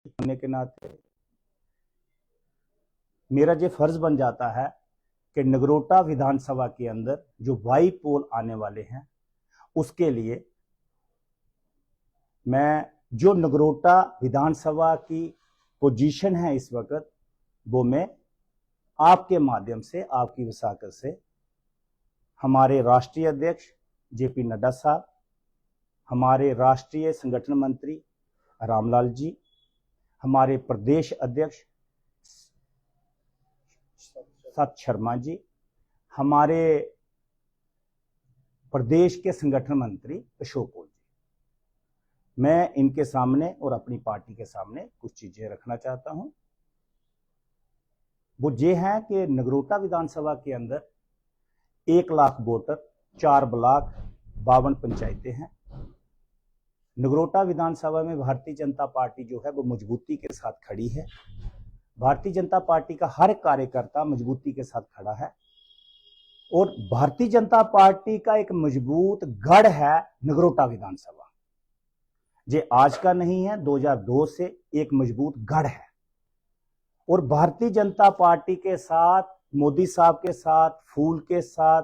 होने के नाते मेरा ये फर्ज बन जाता है कि नगरोटा विधानसभा के अंदर जो बाई पोल आने वाले हैं उसके लिए मैं जो नगरोटा विधानसभा की पोजीशन है इस वक्त वो मैं आपके माध्यम से, आपकी वसाकत से हमारे राष्ट्रीय अध्यक्ष जेपी नड्डा साहब, हमारे राष्ट्रीय संगठन मंत्री रामलाल जी, हमारे प्रदेश अध्यक्ष सत शर्मा जी, हमारे प्रदेश के संगठन मंत्री अशोक जी, मैं इनके सामने और अपनी पार्टी के सामने कुछ चीजें रखना चाहता हूं। वो ये है कि नगरोटा विधानसभा के अंदर 1 लाख वोटर, 4 ब्लॉक, 52 पंचायतें हैं। नगरोटा विधानसभा में भारतीय जनता पार्टी जो है वो मजबूती के साथ खड़ी है। भारतीय जनता पार्टी का हर कार्यकर्ता मजबूती के साथ खड़ा है और भारतीय जनता पार्टी का एक मजबूत गढ़ है नगरोटा विधानसभा। ये आज का नहीं है, 2002 से एक मजबूत गढ़ है और भारतीय जनता पार्टी के साथ, मोदी साहब के साथ, फूल के साथ,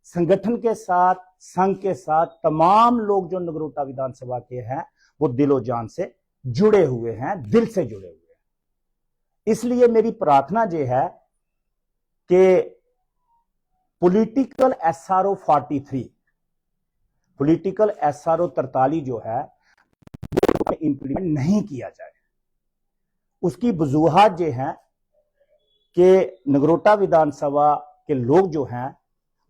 संगठन के साथ, संघ के साथ तमाम लोग जो नगरोटा विधानसभा के हैं वो दिलो जान से जुड़े हुए हैं, दिल से जुड़े हुए हैं। इसलिए मेरी प्रार्थना ये है कि पॉलिटिकल SRO 43, पॉलिटिकल SRO 43 जो है इंप्लीमेंट नहीं किया जाए। उसकी वजूहात ये है कि नगरोटा विधानसभा के लोग जो हैं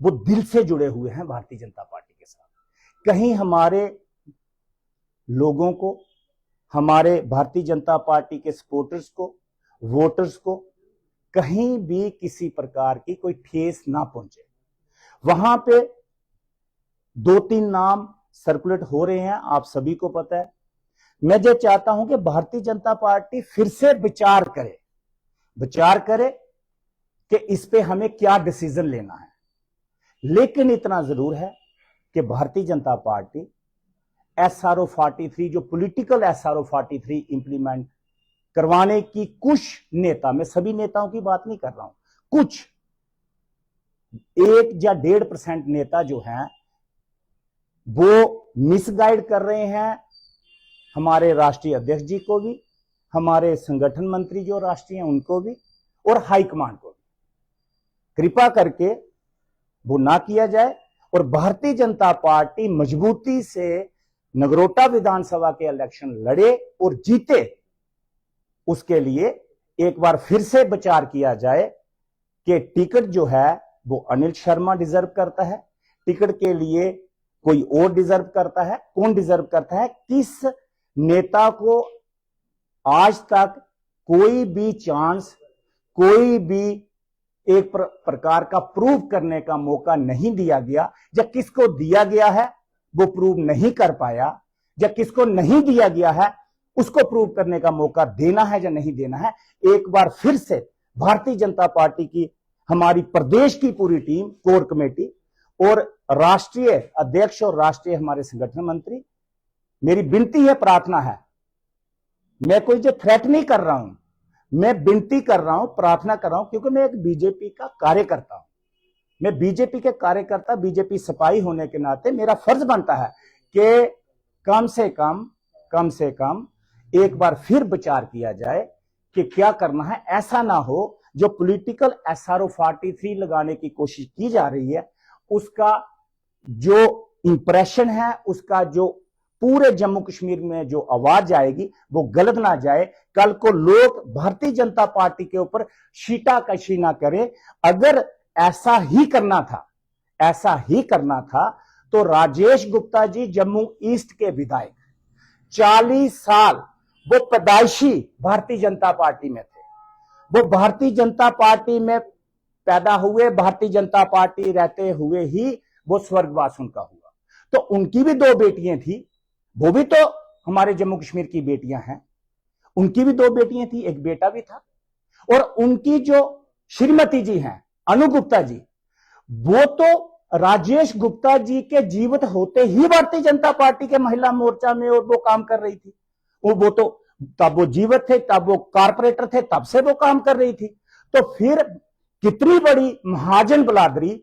वो दिल से जुड़े हुए हैं भारतीय जनता पार्टी के साथ। कहीं हमारे लोगों को, हमारे भारतीय जनता पार्टी के सपोर्टर्स को, वोटर्स को कहीं भी किसी प्रकार की कोई ठेस ना पहुंचे। वहां पे 2-3 नाम सर्कुलेट हो रहे हैं, आप सभी को पता है। मैं ये चाहता हूं कि भारतीय जनता पार्टी फिर से विचार करे कि इस पे हमें क्या डिसीजन लेना है। लेकिन इतना जरूर है कि भारतीय जनता पार्टी SRO 43 जो पॉलिटिकल SRO 43 इंप्लीमेंट करवाने की कुछ नेता, मैं सभी नेताओं की बात नहीं कर रहा हूं, कुछ 1 या 1.5% नेता जो हैं वो मिसगाइड कर रहे हैं हमारे राष्ट्रीय अध्यक्ष जी को भी, हमारे संगठन मंत्री जो राष्ट्रीय हैं उनको भी और हाईकमांड को भी। कृपा करके वो ना किया जाए और भारतीय जनता पार्टी मजबूती से नगरोटा विधानसभा के इलेक्शन लड़े और जीते। उसके लिए एक बार फिर से विचार किया जाए कि टिकट जो है वो अनिल शर्मा डिजर्व करता है, टिकट के लिए कोई और डिजर्व करता है, कौन डिजर्व करता है, किस नेता को आज तक कोई भी चांस, कोई भी एक प्रकार का प्रूव करने का मौका नहीं दिया गया, या किसको दिया गया है वो प्रूव नहीं कर पाया, या किसको नहीं दिया गया है उसको प्रूव करने का मौका देना है या नहीं देना है। एक बार फिर से भारतीय जनता पार्टी की, हमारी प्रदेश की पूरी टीम, कोर कमेटी और राष्ट्रीय अध्यक्ष और राष्ट्रीय हमारे संगठन मंत्री, मेरी विनती है, प्रार्थना है, मैं कोई जो थ्रेट नहीं कर रहा हूं, मैं विनती कर रहा हूं, प्रार्थना कर रहा हूं, क्योंकि मैं एक बीजेपी का कार्यकर्ता हूं। मैं बीजेपी के कार्यकर्ता, बीजेपी सिपाही होने के नाते मेरा फर्ज बनता है कि कम से कम एक बार फिर विचार किया जाए कि क्या करना है। ऐसा ना हो जो पॉलिटिकल SRO 43 लगाने की कोशिश की जा रही है उसका जो इंप्रेशन है, उसका जो पूरे जम्मू कश्मीर में जो आवाज आएगी वो गलत ना जाए। कल को लोग भारतीय जनता पार्टी के ऊपर शीटाकशी ना करें। अगर ऐसा ही करना था तो राजेश गुप्ता जी जम्मू ईस्ट के विधायक 40 साल वो पैदाइशी भारतीय जनता पार्टी में थे, वो भारतीय जनता पार्टी में पैदा हुए, भारतीय जनता पार्टी रहते हुए ही वो स्वर्गवास उनका हुआ। तो उनकी भी 2 बेटियां थी, वो भी तो हमारे जम्मू कश्मीर की बेटियां हैं, उनकी भी 2 बेटियां थी, एक बेटा भी था। और उनकी जो श्रीमती जी हैं अनु गुप्ता जी, वो तो राजेश गुप्ता जी के जीवित होते ही भारतीय जनता पार्टी के महिला मोर्चा में और वो काम कर रही थी। वो तो तब वो जीवित थे, तब वो कारपोरेटर थे, तब से वो काम कर रही थी। तो फिर कितनी बड़ी महाजन बलादरी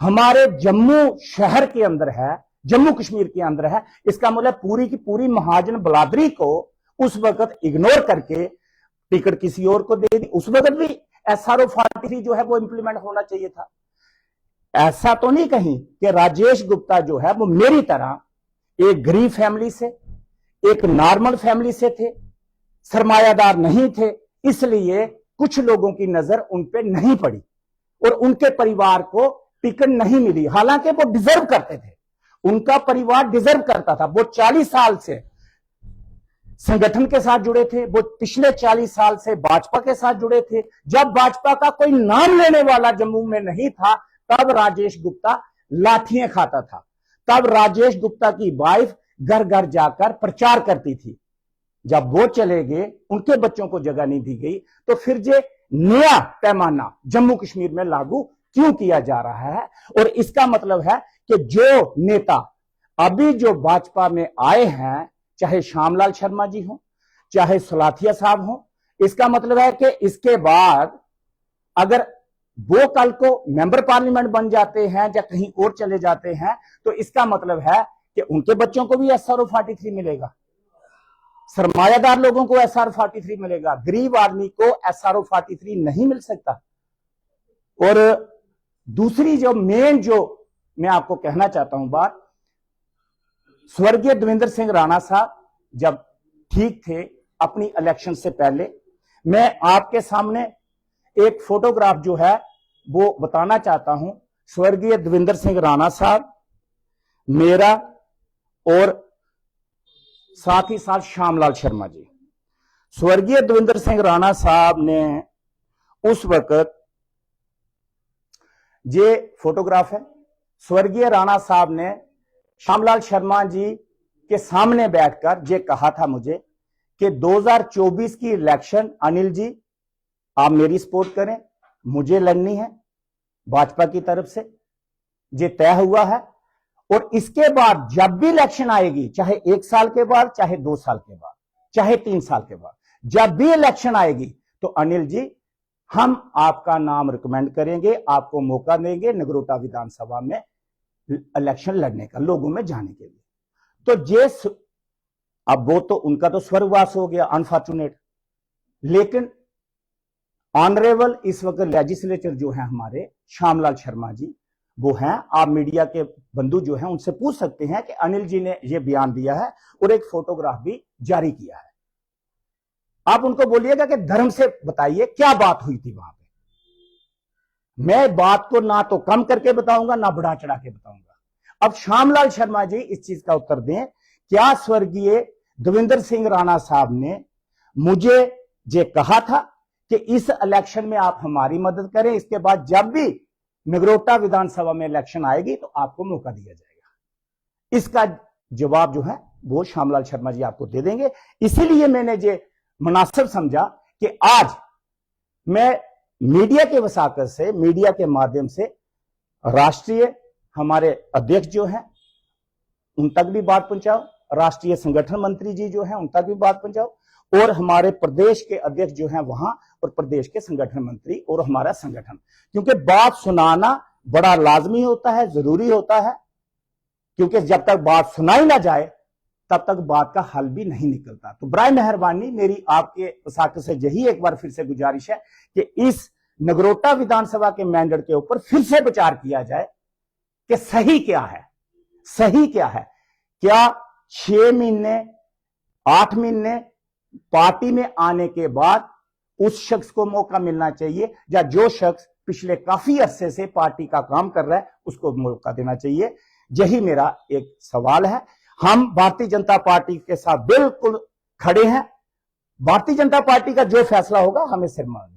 हमारे जम्मू शहर के अंदर है, जम्मू कश्मीर के अंदर है। इसका मतलब पूरी की पूरी महाजन बलादरी को उस वक्त इग्नोर करके टिकट किसी और को दे दी। उस वक्त भी SRO 43 जो है वो इंप्लीमेंट होना चाहिए था। ऐसा तो नहीं कहीं कि राजेश गुप्ता जो है वो मेरी तरह एक गरीब फैमिली से, एक नॉर्मल फैमिली से थे, सरमायादार नहीं थे, इसलिए कुछ लोगों की नजर उन पे नहीं पड़ी और उनके परिवार को टिकट नहीं मिली। हालांकि वो डिजर्व करते थे, उनका परिवार डिजर्व करता था। वो 40 साल से संगठन के साथ जुड़े थे, वो पिछले 40 साल से भाजपा के साथ जुड़े थे। जब भाजपा का कोई नाम लेने वाला जम्मू में नहीं था, तब राजेश गुप्ता लाठियां खाता था। तब राजेश गुप्ता की वाइफ घर घर जाकर प्रचार करती थी। जब वो चले गए, उनके बच्चों को जगह नहीं दी गई, तो फिर जे नया पैमाना जम्मू कश्मीर में लागू क्यों किया जा रहा है? और इसका मतलब है कि जो नेता अभी जो भाजपा में आए हैं, चाहे श्यामलाल शर्मा जी हो, चाहे सलाथिया साहब हो, इसका मतलब है कि इसके बाद अगर वो कल को मेंबर पार्लियामेंट बन जाते हैं या कहीं और चले जाते हैं, तो इसका मतलब है कि उनके बच्चों को भी SRO 43 मिलेगा, सरमायादार लोगों को SRO 43 मिलेगा, गरीब आदमी को SRO 43 नहीं मिल सकता। और दूसरी जो मेन जो मैं आपको कहना चाहता हूं बात, स्वर्गीय देवेंद्र सिंह राणा साहब जब ठीक थे अपनी इलेक्शन से पहले, मैं आपके सामने एक फोटोग्राफ जो है वो बताना चाहता हूं। स्वर्गीय देवेंद्र सिंह राणा साहब, मेरा और साथ ही साथ श्यामलाल शर्मा जी। स्वर्गीय देवेंद्र सिंह राणा साहब ने उस वक्त, ये फोटोग्राफ है, स्वर्गीय राणा साहब ने श्यामलाल शर्मा जी के सामने बैठकर ये कहा था मुझे कि 2024 की इलेक्शन अनिल जी आप मेरी सपोर्ट करें, मुझे लड़नी है भाजपा की तरफ से, ये तय हुआ है। और इसके बाद जब भी इलेक्शन आएगी, चाहे 1 साल के बाद, चाहे 2 साल के बाद, चाहे 3 साल के बाद, जब भी इलेक्शन आएगी तो अनिल जी हम आपका नाम रिकमेंड करेंगे, आपको मौका देंगे नगरोटा विधानसभा में इलेक्शन लड़ने का, लोगों में जाने के लिए। तो ये अब वो तो उनका तो स्वर्गवास हो गया, अनफॉर्चुनेट, लेकिन ऑनरेबल इस वक्त लेजिस्लेचर जो है हमारे श्यामलाल शर्मा जी, वो हैं, आप मीडिया के बंधु जो हैं उनसे पूछ सकते हैं कि अनिल जी ने ये बयान दिया है और एक फोटोग्राफ भी जारी किया है। आप उनको बोलिएगा कि धर्म से बताइए क्या बात हुई थी वहां पे। मैं बात को ना तो कम करके बताऊंगा, ना बढ़ा चढ़ा के बताऊंगा। अब श्यामलाल शर्मा जी इस चीज का उत्तर दें, क्या स्वर्गीय देवेंद्र सिंह राणा साहब ने मुझे ये कहा था कि इस इलेक्शन में आप हमारी मदद करें, इसके बाद जब भी नगरोटा विधानसभा में इलेक्शन आएगी तो आपको मौका दिया जाएगा? इसका जवाब जो है वो श्यामलाल शर्मा जी आपको दे देंगे। इसीलिए मैंने ये मुनासिब समझा कि आज मैं मीडिया के वसाकत से, मीडिया के माध्यम से राष्ट्रीय हमारे अध्यक्ष जो हैं उन तक भी बात पहुंचाओ, राष्ट्रीय संगठन मंत्री जी जो हैं उन तक भी बात पहुंचाओ, और हमारे प्रदेश के अध्यक्ष जो हैं वहां, और प्रदेश के संगठन मंत्री और हमारा संगठन, क्योंकि बात सुनाना बड़ा लाजमी होता है, जरूरी होता है, क्योंकि जब तक बात सुनाई ना जाए तब तक बात का हल भी नहीं निकलता। तो बराए मेहरबानी मेरी आपके वसाकत से यही एक बार फिर से गुजारिश है कि इस नगरोटा विधानसभा के मैंडेट के ऊपर फिर से विचार किया जाए कि सही क्या है, सही क्या है। क्या 6 महीने 8 महीने पार्टी में आने के बाद उस शख्स को मौका मिलना चाहिए, या जो शख्स पिछले काफी अरसे से पार्टी का काम कर रहा है उसको मौका देना चाहिए? यही मेरा एक सवाल है। हम भारतीय जनता पार्टी के साथ बिल्कुल खड़े हैं। भारतीय जनता पार्टी का जो फैसला होगा हमें सिर मान